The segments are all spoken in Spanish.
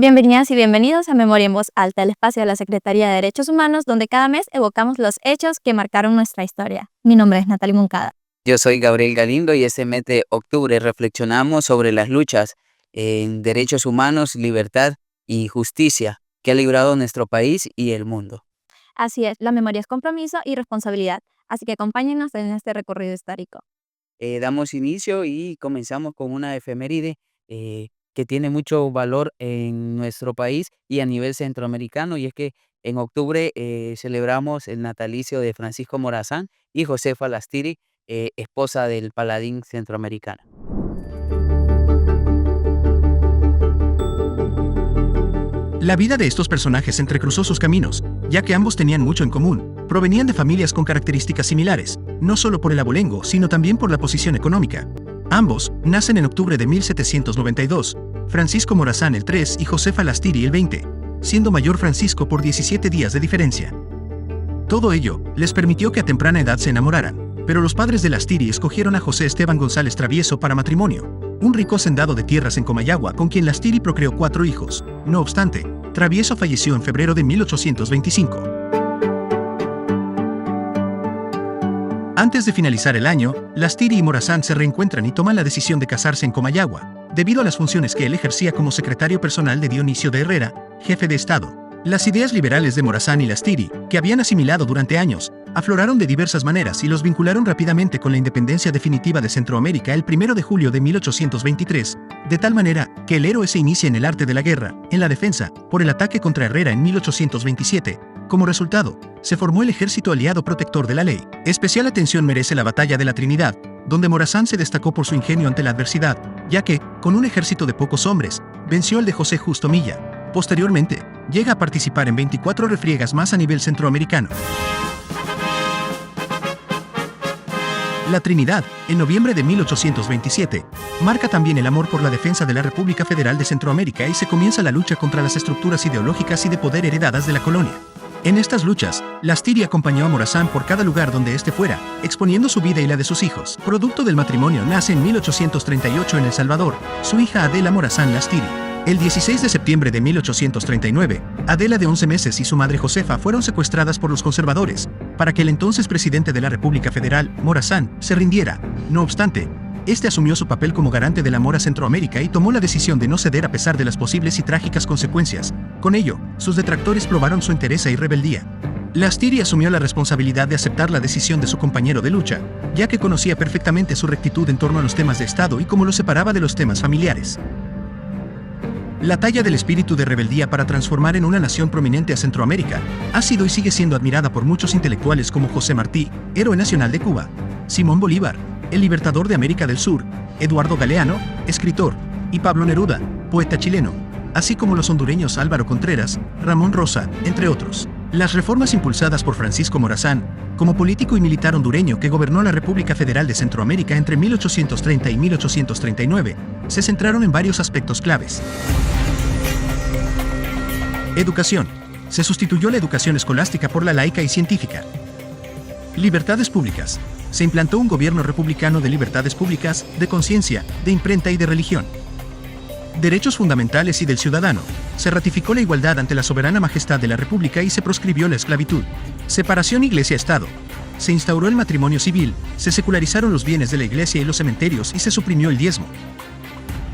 Bienvenidas y bienvenidos a Memoria en Voz Alta, el espacio de la Secretaría de Derechos Humanos, donde cada mes evocamos los hechos que marcaron nuestra historia. Mi nombre es Natalie Moncada. Yo soy Gabriel Galindo y este mes de octubre reflexionamos sobre las luchas en derechos humanos, libertad y justicia que ha librado nuestro país y el mundo. Así es, la memoria es compromiso y responsabilidad, así que acompáñenos en este recorrido histórico. Damos inicio y comenzamos con una efeméride que tiene mucho valor en nuestro país y a nivel centroamericano, y es que en octubre celebramos el natalicio de Francisco Morazán y Josefa Lastiri, esposa del paladín centroamericano. La vida de estos personajes entrecruzó sus caminos, ya que ambos tenían mucho en común. Provenían de familias con características similares, no solo por el abolengo, sino también por la posición económica. Ambos nacen en octubre de 1792, Francisco Morazán el 3 y Josefa Lastiri el 20, siendo mayor Francisco por 17 días de diferencia. Todo ello les permitió que a temprana edad se enamoraran, pero los padres de Lastiri escogieron a José Esteban González Travieso para matrimonio, un rico hacendado de tierras en Comayagua con quien Lastiri procreó 4 hijos. No obstante, Travieso falleció en febrero de 1825. Antes de finalizar el año, Lastiri y Morazán se reencuentran y toman la decisión de casarse en Comayagua, debido a las funciones que él ejercía como secretario personal de Dionisio de Herrera, jefe de Estado. Las ideas liberales de Morazán y Lastiri, que habían asimilado durante años, afloraron de diversas maneras y los vincularon rápidamente con la independencia definitiva de Centroamérica el 1 de julio de 1823, de tal manera que el héroe se inicia en el arte de la guerra, en la defensa, por el ataque contra Herrera en 1827. Como resultado, se formó el Ejército Aliado Protector de la Ley. Especial atención merece la Batalla de la Trinidad, donde Morazán se destacó por su ingenio ante la adversidad, ya que, con un ejército de pocos hombres, venció al de José Justo Milla. Posteriormente, llega a participar en 24 refriegas más a nivel centroamericano. La Trinidad, en noviembre de 1827, marca también el amor por la defensa de la República Federal de Centroamérica y se comienza la lucha contra las estructuras ideológicas y de poder heredadas de la colonia. En estas luchas, Lastiri acompañó a Morazán por cada lugar donde éste fuera, exponiendo su vida y la de sus hijos. Producto del matrimonio nace en 1838 en El Salvador, su hija Adela Morazán Lastiri. El 16 de septiembre de 1839, Adela de 11 meses y su madre Josefa fueron secuestradas por los conservadores, para que el entonces presidente de la República Federal, Morazán, se rindiera. No obstante, este asumió su papel como garante del amor a Centroamérica y tomó la decisión de no ceder a pesar de las posibles y trágicas consecuencias. Con ello, sus detractores probaron su entereza y rebeldía. Lastiri asumió la responsabilidad de aceptar la decisión de su compañero de lucha, ya que conocía perfectamente su rectitud en torno a los temas de Estado y cómo lo separaba de los temas familiares. La talla del espíritu de rebeldía para transformar en una nación prominente a Centroamérica ha sido y sigue siendo admirada por muchos intelectuales como José Martí, héroe nacional de Cuba, Simón Bolívar, el libertador de América del Sur, Eduardo Galeano, escritor, y Pablo Neruda, poeta chileno, así como los hondureños Álvaro Contreras, Ramón Rosa, entre otros. Las reformas impulsadas por Francisco Morazán, como político y militar hondureño que gobernó la República Federal de Centroamérica entre 1830 y 1839, se centraron en varios aspectos claves. Educación. Se sustituyó la educación escolástica por la laica y científica. Libertades públicas. Se implantó un gobierno republicano de libertades públicas, de conciencia, de imprenta y de religión. Derechos fundamentales y del ciudadano. Se ratificó la igualdad ante la soberana majestad de la República y se proscribió la esclavitud. Separación Iglesia-Estado. Se instauró el matrimonio civil, se secularizaron los bienes de la iglesia y los cementerios y se suprimió el diezmo.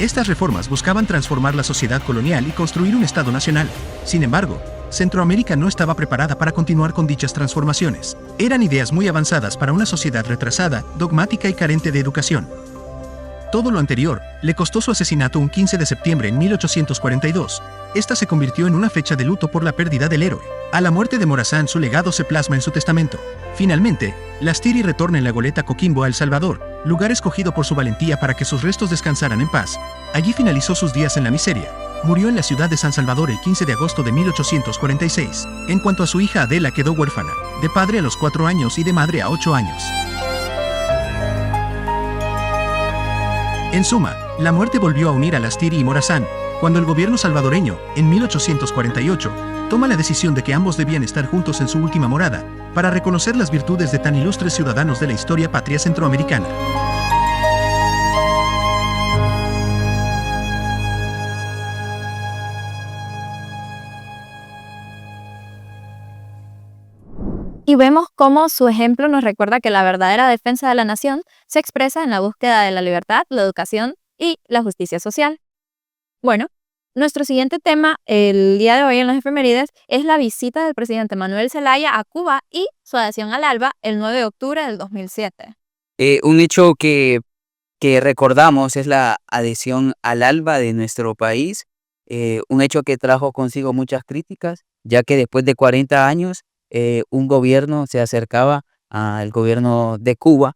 Estas reformas buscaban transformar la sociedad colonial y construir un Estado nacional. Sin embargo, Centroamérica no estaba preparada para continuar con dichas transformaciones. Eran ideas muy avanzadas para una sociedad retrasada, dogmática y carente de educación. Todo lo anterior le costó su asesinato un 15 de septiembre en 1842. Esta se convirtió en una fecha de luto por la pérdida del héroe. A la muerte de Morazán, su legado se plasma en su testamento. Finalmente, Lastiri retorna en la goleta Coquimbo a El Salvador, lugar escogido por su valentía para que sus restos descansaran en paz. Allí finalizó sus días en la miseria. Murió en la ciudad de San Salvador el 15 de agosto de 1846. En cuanto a su hija Adela, quedó huérfana, de padre a los 4 años y de madre a 8 años. En suma, la muerte volvió a unir a Lastiri y Morazán, cuando el gobierno salvadoreño, en 1848, toma la decisión de que ambos debían estar juntos en su última morada, para reconocer las virtudes de tan ilustres ciudadanos de la historia patria centroamericana. Y vemos cómo su ejemplo nos recuerda que la verdadera defensa de la nación se expresa en la búsqueda de la libertad, la educación y la justicia social. Bueno, nuestro siguiente tema el día de hoy en las efemérides es la visita del presidente Manuel Zelaya a Cuba y su adhesión al ALBA el 9 de octubre del 2007. Un hecho que recordamos es la adhesión al ALBA de nuestro país, un hecho que trajo consigo muchas críticas, ya que después de 40 años un gobierno se acercaba al gobierno de Cuba,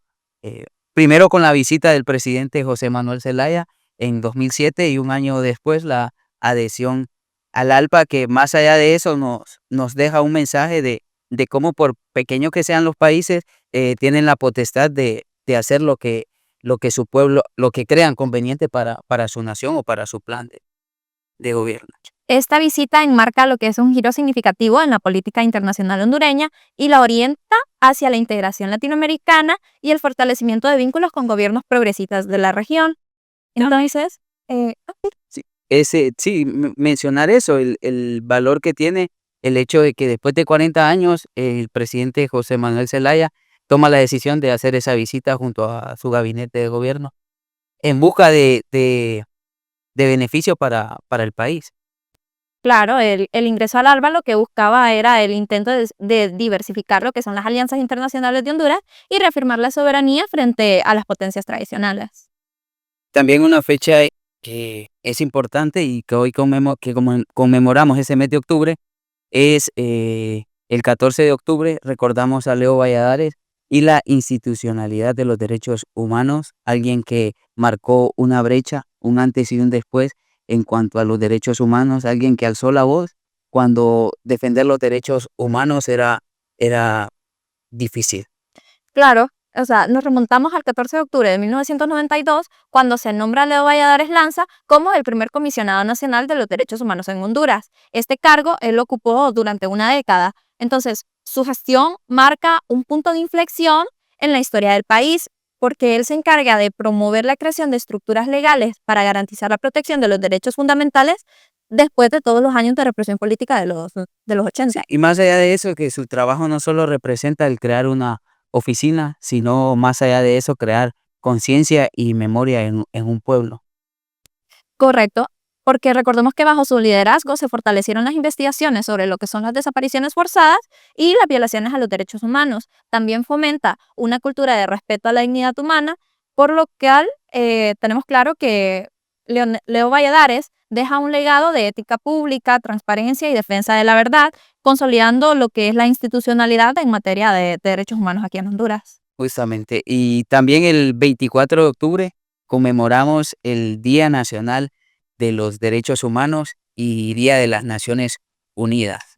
primero con la visita del presidente José Manuel Zelaya en 2007 y un año después la adhesión al ALBA, que más allá de eso nos deja un mensaje de cómo por pequeños que sean los países, tienen la potestad de hacer lo que su pueblo, lo que crean conveniente para su nación o para su plan de gobierno. Esta visita enmarca lo que es un giro significativo en la política internacional hondureña y la orienta hacia la integración latinoamericana y el fortalecimiento de vínculos con gobiernos progresistas de la región. Entonces, mencionar eso, el valor que tiene el hecho de que después de 40 años el presidente José Manuel Zelaya toma la decisión de hacer esa visita junto a su gabinete de gobierno en busca de beneficio para el país. claro, el ingreso al ALBA lo que buscaba era el intento de diversificar lo que son las alianzas internacionales de Honduras y reafirmar la soberanía frente a las potencias tradicionales. También una fecha que es importante y que hoy conmemoramos ese mes de octubre es el 14 de octubre, recordamos a Leo Valladares y la institucionalidad de los derechos humanos, alguien que marcó una brecha, un antes y un después en cuanto a los derechos humanos, alguien que alzó la voz cuando defender los derechos humanos era difícil. Claro, o sea, nos remontamos al 14 de octubre de 1992, cuando se nombra a Leo Valladares Lanza como el primer comisionado nacional de los derechos humanos en Honduras. Este cargo él lo ocupó durante una década. Entonces, su gestión marca un punto de inflexión en la historia del país, porque él se encarga de promover la creación de estructuras legales para garantizar la protección de los derechos fundamentales después de todos los años de represión política de los 80. Y más allá de eso, que su trabajo no solo representa el crear una oficina, sino más allá de eso, crear conciencia y memoria en un pueblo. Correcto, porque recordemos que bajo su liderazgo se fortalecieron las investigaciones sobre lo que son las desapariciones forzadas y las violaciones a los derechos humanos. También fomenta una cultura de respeto a la dignidad humana, por lo cual tenemos claro que Leo Valladares deja un legado de ética pública, transparencia y defensa de la verdad, consolidando lo que es la institucionalidad en materia de derechos humanos aquí en Honduras. Justamente. Y también el 24 de octubre conmemoramos el Día Nacional de los Derechos Humanos y Día de las Naciones Unidas.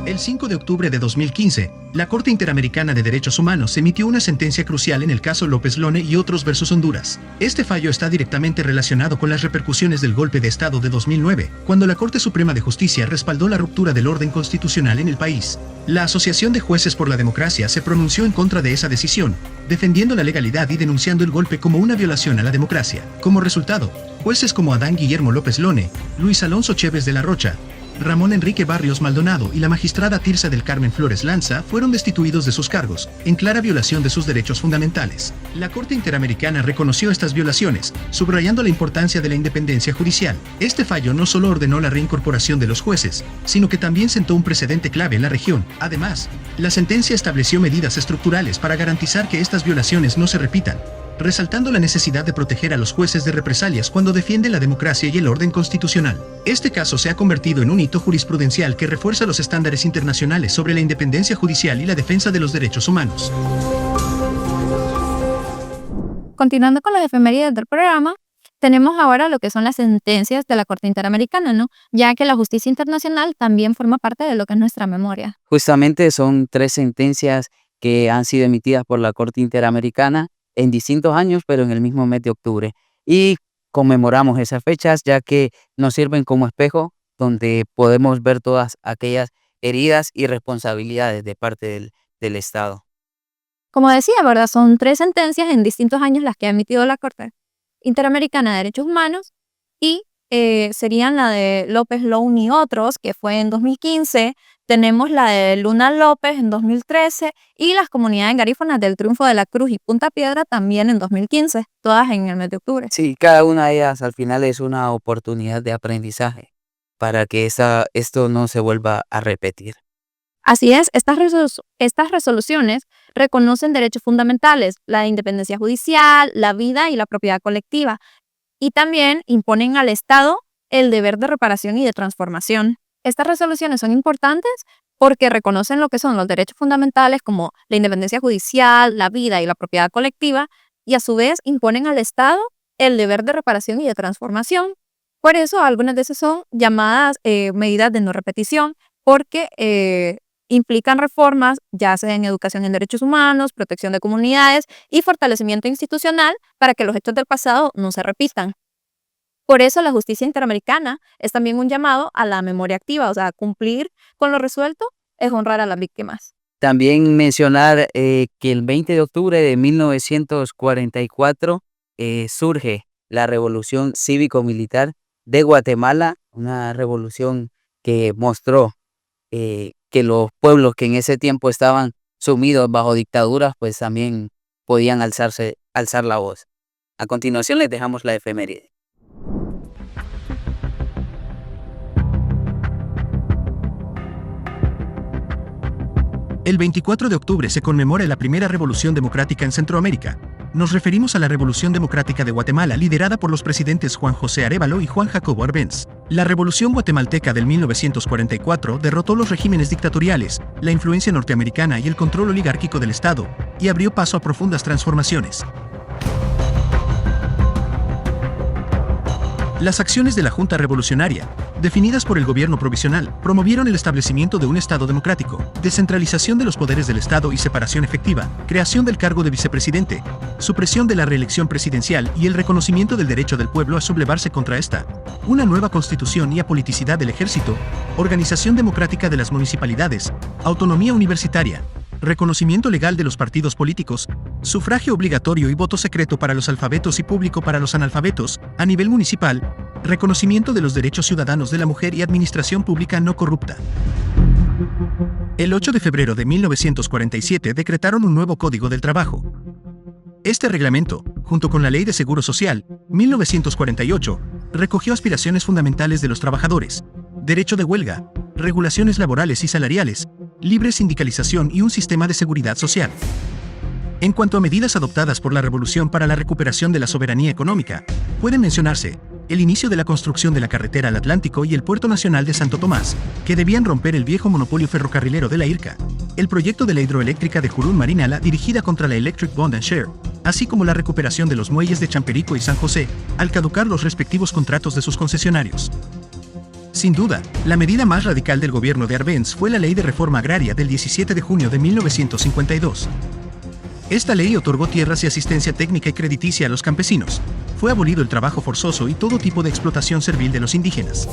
El 5 de octubre de 2015, la Corte Interamericana de Derechos Humanos emitió una sentencia crucial en el caso López Lone y otros versus Honduras. Este fallo está directamente relacionado con las repercusiones del golpe de Estado de 2009, cuando la Corte Suprema de Justicia respaldó la ruptura del orden constitucional en el país. La Asociación de Jueces por la Democracia se pronunció en contra de esa decisión, defendiendo la legalidad y denunciando el golpe como una violación a la democracia. Como resultado, jueces como Adán Guillermo López Lone, Luis Alonso Chévez de la Rocha, Ramón Enrique Barrios Maldonado y la magistrada Tirsa del Carmen Flores Lanza fueron destituidos de sus cargos, en clara violación de sus derechos fundamentales. La Corte Interamericana reconoció estas violaciones, subrayando la importancia de la independencia judicial. Este fallo no solo ordenó la reincorporación de los jueces, sino que también sentó un precedente clave en la región. Además, la sentencia estableció medidas estructurales para garantizar que estas violaciones no se repitan, resaltando la necesidad de proteger a los jueces de represalias cuando defienden la democracia y el orden constitucional. Este caso se ha convertido en un hito jurisprudencial que refuerza los estándares internacionales sobre la independencia judicial y la defensa de los derechos humanos. Continuando con las efemérides del programa, tenemos ahora lo que son las sentencias de la Corte Interamericana, ¿no? Ya que la justicia internacional también forma parte de lo que es nuestra memoria. Justamente son 3 sentencias que han sido emitidas por la Corte Interamericana en distintos años, pero en el mismo mes de octubre. Y conmemoramos esas fechas ya que nos sirven como espejo donde podemos ver todas aquellas heridas y responsabilidades de parte del Estado. Como decía, ¿verdad? Son 3 sentencias en distintos años las que ha emitido la Corte Interamericana de Derechos Humanos y serían la de López Lown y otros, que fue en 2015. Tenemos la de Luna López en 2013 y las comunidades garífonas del Triunfo de la Cruz y Punta Piedra también en 2015, todas en el mes de octubre. Sí, cada una de ellas al final es una oportunidad de aprendizaje para que esto no se vuelva a repetir. Así es, estas resoluciones reconocen derechos fundamentales, la independencia judicial, la vida y la propiedad colectiva, y también imponen al Estado el deber de reparación y de transformación. Estas resoluciones son importantes porque reconocen lo que son los derechos fundamentales como la independencia judicial, la vida y la propiedad colectiva, y a su vez imponen al Estado el deber de reparación y de transformación. Por eso algunas de esas son llamadas medidas de no repetición, porque implican reformas, ya sea en educación en derechos humanos, protección de comunidades y fortalecimiento institucional para que los hechos del pasado no se repitan. Por eso la justicia interamericana es también un llamado a la memoria activa, o sea, cumplir con lo resuelto es honrar a las víctimas. También mencionar que el 20 de octubre de 1944 surge la Revolución Cívico-Militar de Guatemala, una revolución que mostró que los pueblos que en ese tiempo estaban sumidos bajo dictaduras, pues también podían alzar la voz. A continuación les dejamos la efeméride. El 24 de octubre se conmemora la primera revolución democrática en Centroamérica. Nos referimos a la Revolución Democrática de Guatemala, liderada por los presidentes Juan José Arévalo y Juan Jacobo Arbenz. La Revolución Guatemalteca del 1944 derrotó los regímenes dictatoriales, la influencia norteamericana y el control oligárquico del Estado, y abrió paso a profundas transformaciones. Las acciones de la Junta Revolucionaria, definidas por el gobierno provisional, promovieron el establecimiento de un Estado democrático, descentralización de los poderes del Estado y separación efectiva, creación del cargo de vicepresidente, supresión de la reelección presidencial y el reconocimiento del derecho del pueblo a sublevarse contra esta, una nueva constitución y apoliticidad del ejército, organización democrática de las municipalidades, autonomía universitaria, reconocimiento legal de los partidos políticos, sufragio obligatorio y voto secreto para los alfabetos y público para los analfabetos, a nivel municipal, reconocimiento de los derechos ciudadanos de la mujer y administración pública no corrupta. El 8 de febrero de 1947 decretaron un nuevo Código del Trabajo. Este reglamento, junto con la Ley de Seguro Social, 1948, recogió aspiraciones fundamentales de los trabajadores, derecho de huelga, regulaciones laborales y salariales, libre sindicalización y un sistema de seguridad social. En cuanto a medidas adoptadas por la Revolución para la recuperación de la soberanía económica, pueden mencionarse el inicio de la construcción de la carretera al Atlántico y el Puerto Nacional de Santo Tomás, que debían romper el viejo monopolio ferrocarrilero de la IRCA, el proyecto de la hidroeléctrica de Jurún Marinala dirigida contra la Electric Bond and Share, así como la recuperación de los muelles de Champerico y San José, al caducar los respectivos contratos de sus concesionarios. Sin duda, la medida más radical del gobierno de Arbenz fue la Ley de Reforma Agraria del 17 de junio de 1952. Esta ley otorgó tierras y asistencia técnica y crediticia a los campesinos. Fue abolido el trabajo forzoso y todo tipo de explotación servil de los indígenas.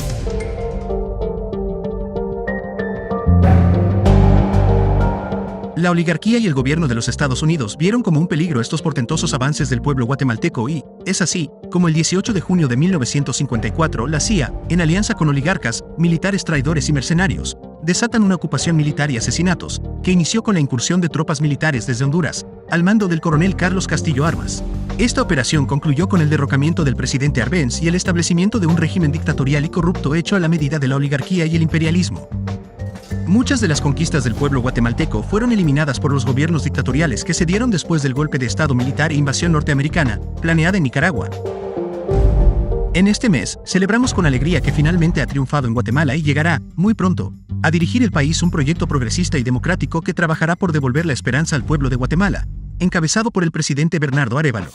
La oligarquía y el gobierno de los Estados Unidos vieron como un peligro estos portentosos avances del pueblo guatemalteco y, es así, como el 18 de junio de 1954, la CIA, en alianza con oligarcas, militares traidores y mercenarios, desatan una ocupación militar y asesinatos, que inició con la incursión de tropas militares desde Honduras, al mando del coronel Carlos Castillo Armas. Esta operación concluyó con el derrocamiento del presidente Arbenz y el establecimiento de un régimen dictatorial y corrupto hecho a la medida de la oligarquía y el imperialismo. Muchas de las conquistas del pueblo guatemalteco fueron eliminadas por los gobiernos dictatoriales que se dieron después del golpe de Estado militar e invasión norteamericana, planeada en Nicaragua. En este mes, celebramos con alegría que finalmente ha triunfado en Guatemala y llegará, muy pronto, a dirigir el país un proyecto progresista y democrático que trabajará por devolver la esperanza al pueblo de Guatemala, encabezado por el presidente Bernardo Arévalo.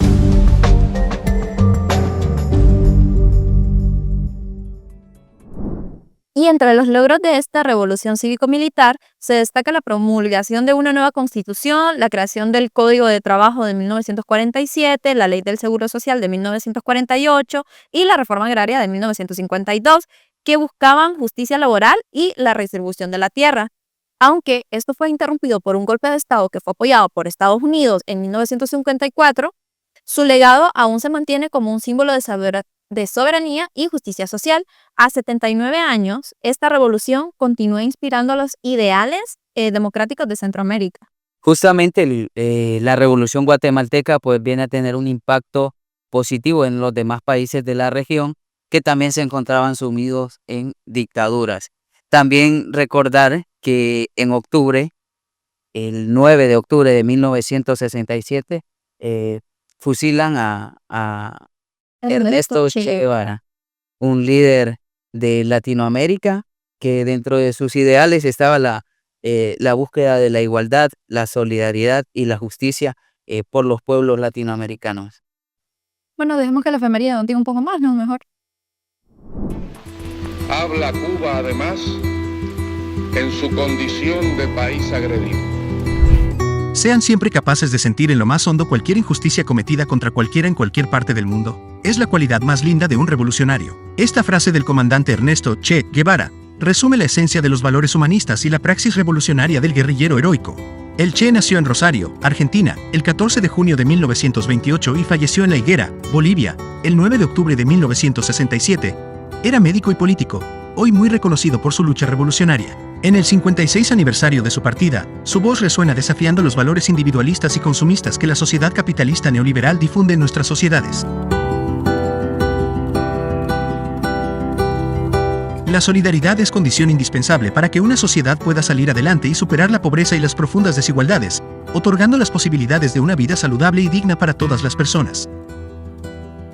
Y entre los logros de esta revolución cívico-militar se destaca la promulgación de una nueva constitución, la creación del Código de Trabajo de 1947, la Ley del Seguro Social de 1948 y la Reforma Agraria de 1952, que buscaban justicia laboral y la redistribución de la tierra. Aunque esto fue interrumpido por un golpe de Estado que fue apoyado por Estados Unidos en 1954, su legado aún se mantiene como un símbolo de de soberanía y justicia social. A 79 años, esta revolución continúa inspirando los ideales democráticos de Centroamérica. Justamente la revolución guatemalteca pues viene a tener un impacto positivo en los demás países de la región que también se encontraban sumidos en dictaduras. También recordar que en octubre, el 9 de octubre de 1967, fusilan a Ernesto Che Guevara, un líder de Latinoamérica que dentro de sus ideales estaba la búsqueda de la igualdad, la solidaridad y la justicia por los pueblos latinoamericanos. Bueno, dejemos que la efeméride nos diga un poco más, ¿no? Mejor. Habla Cuba, además, en su condición de país agredido. Sean siempre capaces de sentir en lo más hondo cualquier injusticia cometida contra cualquiera en cualquier parte del mundo. Es la cualidad más linda de un revolucionario. Esta frase del comandante Ernesto Che Guevara resume la esencia de los valores humanistas y la praxis revolucionaria del guerrillero heroico. El Che nació en Rosario, Argentina, el 14 de junio de 1928 y falleció en La Higuera, Bolivia, el 9 de octubre de 1967. Era médico y político, hoy muy reconocido por su lucha revolucionaria. En el 56 aniversario de su partida, su voz resuena desafiando los valores individualistas y consumistas que la sociedad capitalista neoliberal difunde en nuestras sociedades. La solidaridad es condición indispensable para que una sociedad pueda salir adelante y superar la pobreza y las profundas desigualdades, otorgando las posibilidades de una vida saludable y digna para todas las personas.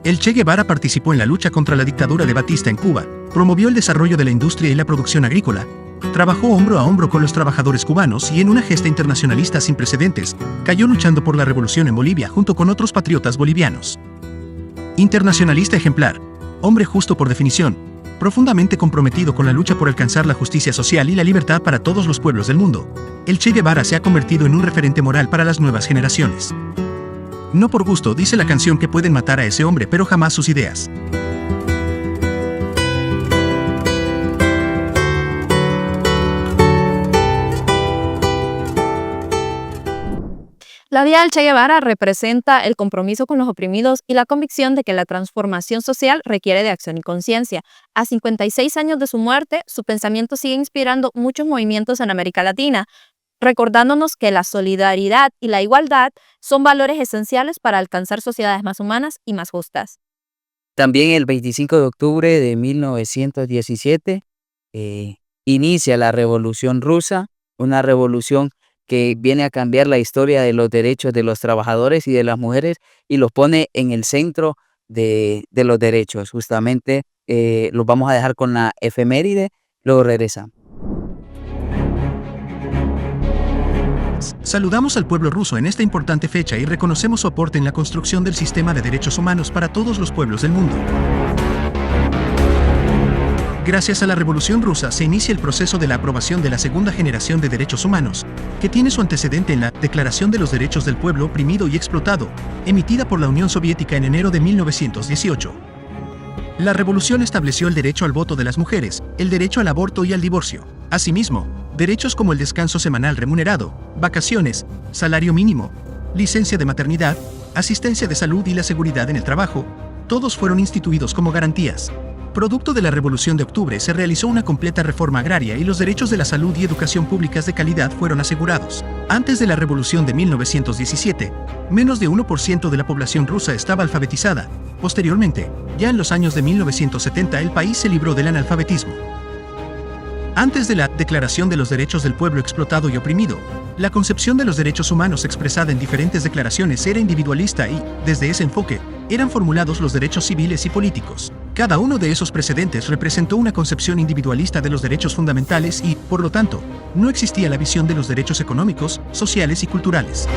El Che Guevara participó en la lucha contra la dictadura de Batista en Cuba, promovió el desarrollo de la industria y la producción agrícola, trabajó hombro a hombro con los trabajadores cubanos y en una gesta internacionalista sin precedentes, cayó luchando por la revolución en Bolivia junto con otros patriotas bolivianos. Internacionalista ejemplar, hombre justo por definición, profundamente comprometido con la lucha por alcanzar la justicia social y la libertad para todos los pueblos del mundo, el Che Guevara se ha convertido en un referente moral para las nuevas generaciones. No por gusto dice la canción que pueden matar a ese hombre, pero jamás sus ideas. La vida del Che Guevara representa el compromiso con los oprimidos y la convicción de que la transformación social requiere de acción y conciencia. A 56 años de su muerte, su pensamiento sigue inspirando muchos movimientos en América Latina, recordándonos que la solidaridad y la igualdad son valores esenciales para alcanzar sociedades más humanas y más justas. También el 25 de octubre de 1917 inicia la Revolución Rusa, una revolución que viene a cambiar la historia de los derechos de los trabajadores y de las mujeres y los pone en el centro de los derechos. Justamente los vamos a dejar con la efeméride, luego regresamos. Saludamos al pueblo ruso en esta importante fecha y reconocemos su aporte en la construcción del sistema de derechos humanos para todos los pueblos del mundo. Gracias a la Revolución Rusa se inicia el proceso de la aprobación de la segunda generación de derechos humanos, que tiene su antecedente en la Declaración de los Derechos del Pueblo Oprimido y Explotado, emitida por la Unión Soviética en enero de 1918. La revolución estableció el derecho al voto de las mujeres, el derecho al aborto y al divorcio. Asimismo, derechos como el descanso semanal remunerado, vacaciones, salario mínimo, licencia de maternidad, asistencia de salud y la seguridad en el trabajo, todos fueron instituidos como garantías. Producto de la Revolución de Octubre se realizó una completa reforma agraria y los derechos de la salud y educación públicas de calidad fueron asegurados. Antes de la Revolución de 1917, menos de 1% de la población rusa estaba alfabetizada. Posteriormente, ya en los años de 1970 el país se libró del analfabetismo. Antes de la Declaración de los Derechos del Pueblo Explotado y Oprimido, la concepción de los derechos humanos expresada en diferentes declaraciones era individualista y, desde ese enfoque, eran formulados los derechos civiles y políticos. Cada uno de esos precedentes representó una concepción individualista de los derechos fundamentales y, por lo tanto, no existía la visión de los derechos económicos, sociales y culturales.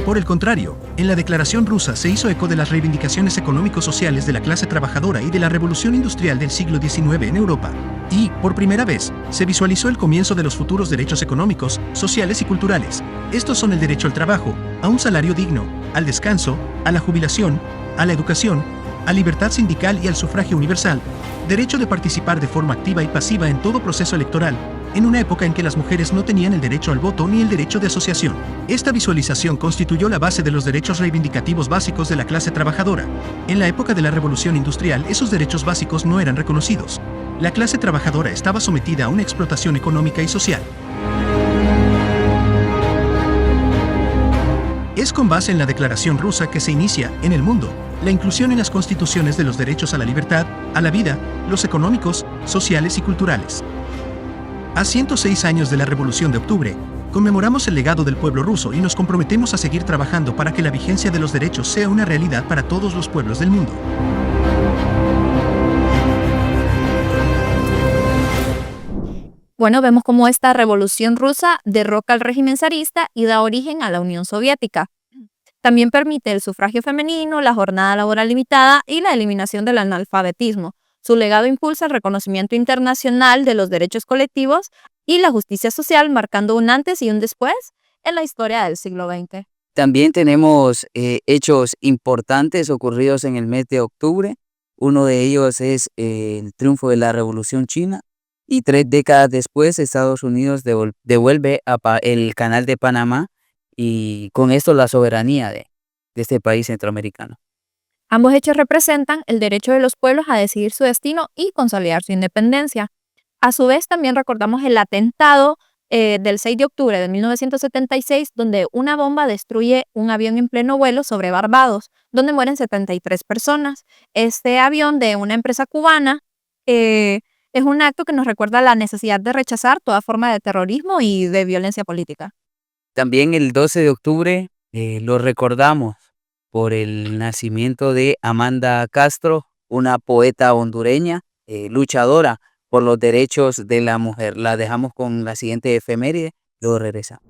Por el contrario, en la Declaración Rusa se hizo eco de las reivindicaciones económico-sociales de la clase trabajadora y de la revolución industrial del siglo XIX en Europa. Y, por primera vez, se visualizó el comienzo de los futuros derechos económicos, sociales y culturales. Estos son el derecho al trabajo, a un salario digno, al descanso, a la jubilación, a la educación, a libertad sindical y al sufragio universal, derecho de participar de forma activa y pasiva en todo proceso electoral, en una época en que las mujeres no tenían el derecho al voto ni el derecho de asociación. Esta visualización constituyó la base de los derechos reivindicativos básicos de la clase trabajadora. En la época de la Revolución Industrial, esos derechos básicos no eran reconocidos. La clase trabajadora estaba sometida a una explotación económica y social. Es con base en la Declaración Rusa que se inicia, en el mundo, la inclusión en las constituciones de los derechos a la libertad, a la vida, los económicos, sociales y culturales. A 106 años de la Revolución de Octubre, conmemoramos el legado del pueblo ruso y nos comprometemos a seguir trabajando para que la vigencia de los derechos sea una realidad para todos los pueblos del mundo. Bueno, vemos cómo esta revolución rusa derroca al régimen zarista y da origen a la Unión Soviética. También permite el sufragio femenino, la jornada laboral limitada y la eliminación del analfabetismo. Su legado impulsa el reconocimiento internacional de los derechos colectivos y la justicia social, marcando un antes y un después en la historia del siglo XX. También tenemos hechos importantes ocurridos en el mes de octubre. Uno de ellos es el triunfo de la Revolución China. Y 3 décadas después, Estados Unidos devuelve el Canal de Panamá y con esto la soberanía de este país centroamericano. Ambos hechos representan el derecho de los pueblos a decidir su destino y consolidar su independencia. A su vez, también recordamos el atentado del 6 de octubre de 1976, donde una bomba destruye un avión en pleno vuelo sobre Barbados, donde mueren 73 personas. Este avión de una empresa cubana es un acto que nos recuerda la necesidad de rechazar toda forma de terrorismo y de violencia política. También el 12 de octubre lo recordamos por el nacimiento de Amanda Castro, una poeta hondureña, luchadora por los derechos de la mujer. La dejamos con la siguiente efeméride, luego regresamos.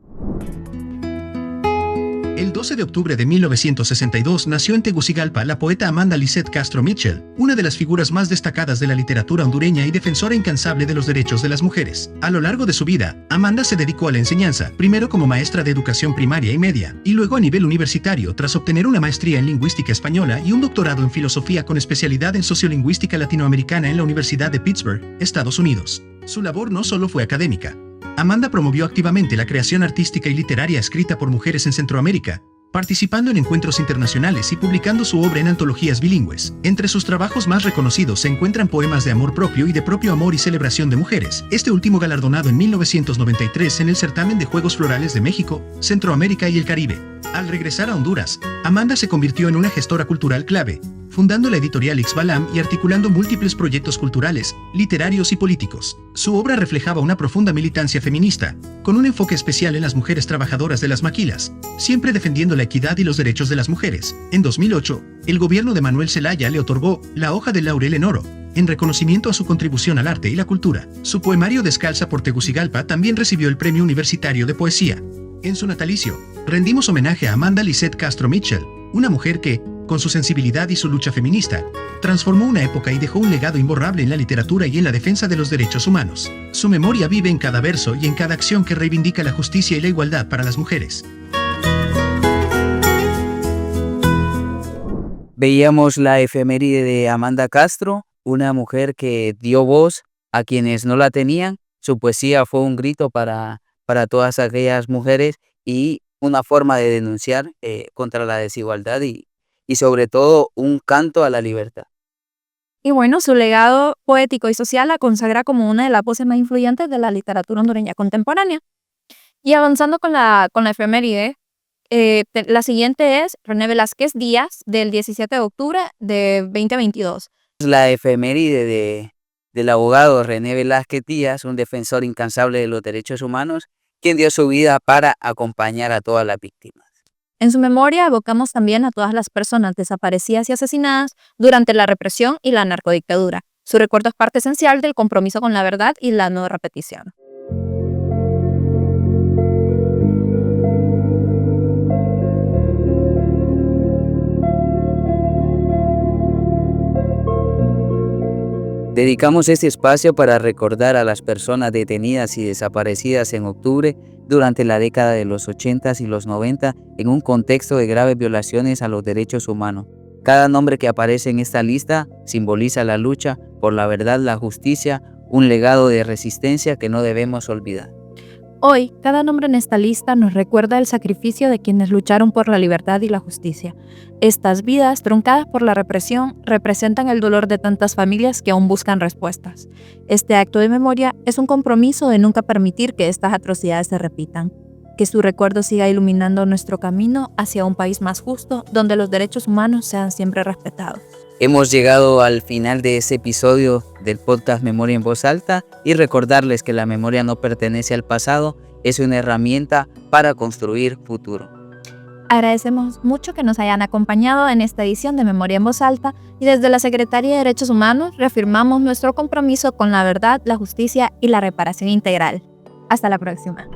El 12 de octubre de 1962 nació en Tegucigalpa la poeta Amanda Lisette Castro Mitchell, una de las figuras más destacadas de la literatura hondureña y defensora incansable de los derechos de las mujeres. A lo largo de su vida, Amanda se dedicó a la enseñanza, primero como maestra de educación primaria y media, y luego a nivel universitario tras obtener una maestría en lingüística española y un doctorado en filosofía con especialidad en sociolingüística latinoamericana en la Universidad de Pittsburgh, Estados Unidos. Su labor no solo fue académica. Amanda promovió activamente la creación artística y literaria escrita por mujeres en Centroamérica, participando en encuentros internacionales y publicando su obra en antologías bilingües. Entre sus trabajos más reconocidos se encuentran poemas de amor propio y de propio amor y celebración de mujeres, este último galardonado en 1993 en el certamen de Juegos Florales de México, Centroamérica y el Caribe. Al regresar a Honduras, Amanda se convirtió en una gestora cultural clave, fundando la editorial Ixbalam y articulando múltiples proyectos culturales, literarios y políticos. Su obra reflejaba una profunda militancia feminista, con un enfoque especial en las mujeres trabajadoras de las maquilas, siempre defendiendo la equidad y los derechos de las mujeres. En 2008, el gobierno de Manuel Zelaya le otorgó la Hoja del Laurel en oro, en reconocimiento a su contribución al arte y la cultura. Su poemario Descalza por Tegucigalpa también recibió el Premio Universitario de Poesía. En su natalicio, rendimos homenaje a Amanda Lisette Castro Mitchell, una mujer que, con su sensibilidad y su lucha feminista, transformó una época y dejó un legado imborrable en la literatura y en la defensa de los derechos humanos. Su memoria vive en cada verso y en cada acción que reivindica la justicia y la igualdad para las mujeres. Veíamos la efeméride de Amanda Castro, una mujer que dio voz a quienes no la tenían. Su poesía fue un grito para todas aquellas mujeres y una forma de denunciar contra la desigualdad y sobre todo un canto a la libertad. Y bueno, su legado poético y social la consagra como una de las voces más influyentes de la literatura hondureña contemporánea. Y avanzando con la efeméride, la siguiente es René Velázquez Díaz, del 17 de octubre de 2022. La efeméride del abogado René Velázquez Díaz, un defensor incansable de los derechos humanos, quien dio su vida para acompañar a todas las víctimas. En su memoria evocamos también a todas las personas desaparecidas y asesinadas durante la represión y la narcodictadura. Su recuerdo es parte esencial del compromiso con la verdad y la no repetición. Dedicamos este espacio para recordar a las personas detenidas y desaparecidas en octubre durante la década de los 80s y los 90 en un contexto de graves violaciones a los derechos humanos. Cada nombre que aparece en esta lista simboliza la lucha por la verdad, la justicia un legado de resistencia que no debemos olvidar. Hoy, cada nombre en esta lista nos recuerda el sacrificio de quienes lucharon por la libertad y la justicia. Estas vidas, truncadas por la represión, representan el dolor de tantas familias que aún buscan respuestas. Este acto de memoria es un compromiso de nunca permitir que estas atrocidades se repitan. Que su recuerdo siga iluminando nuestro camino hacia un país más justo, donde los derechos humanos sean siempre respetados. Hemos llegado al final de ese episodio del podcast Memoria en Voz Alta y recordarles que la memoria no pertenece al pasado, es una herramienta para construir futuro. Agradecemos mucho que nos hayan acompañado en esta edición de Memoria en Voz Alta y desde la Secretaría de Derechos Humanos reafirmamos nuestro compromiso con la verdad, la justicia y la reparación integral. Hasta la próxima.